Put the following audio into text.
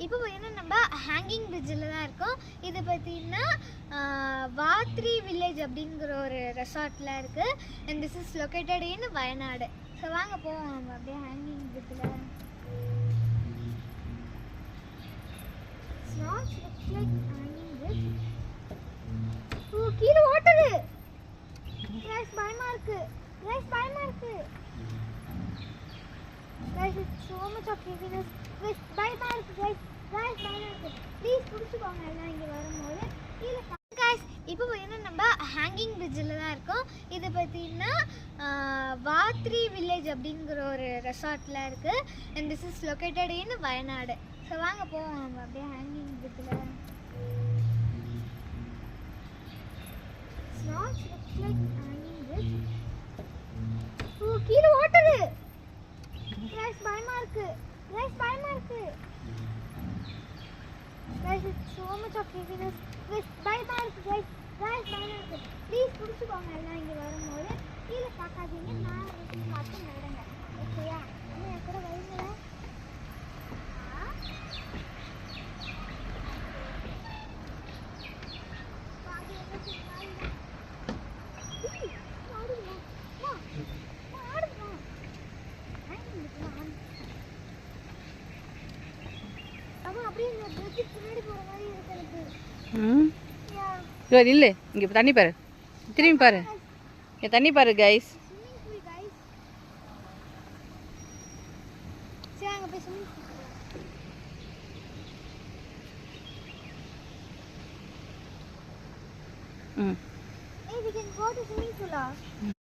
இப்போ என்ன நம்ம ஹேங்கிங் பிரிட்ஜில் தான் இருக்கோம். இது பார்த்தீங்கன்னா வாத்ரி வில்லேஜ் அப்படிங்கிற ஒரு ரெசார்ட்டில் இருக்குது. And this is located in Wayanad. So வாங்க போவோம் நம்ம அப்படியே ஹேங்கிங் பிரிட்ஜில். கீழே ஓட்டுது. பயமா இருக்கு. பயமா இருக்கு. Guys, it's so much of heaviness. Guys, பயமா இருக்கு guys. பயமா இருக்கு. ப்ளீஸ் புடிச்சுக்கோங்க எல்லாம் இங்க வரும்போது. கீழ guys, இப்போ என்ன நம்ம ஹேங்கிங் பிரிட்ஜில் தான் இருக்கோம். இது பார்த்தீங்கன்னா வாத்ரி வில்லேஜ் அப்படிங்கிற ஒரு ரெசார்ட்டில் இருக்குது. And this is located in Wayanad. So வாங்க போவோம் நம்ம அப்படியே ஹேங்கிங் பிரிட்ஜில். கீழே ஓட்டுது. பயமா இருக்கு. பயமா இருக்கு. Guys, it's so much of heaviness. Guys, பயமா இருக்கு guys. பயமா இருக்கு. ப்ளீஸ் புடிச்சுக்கோங்க எல்லாம் இங்க வரும்போது. கீழே பார்க்காதீங்க. நான் பார்த்து நடங்க. ஓகேயா? என்ன கூட வருங்க. இல்லை இங்கே தண்ணி பாரு, திரும்பி பாரு, இங்கே தண்ணி பாரு guys. Hey, we can go to swimming pool.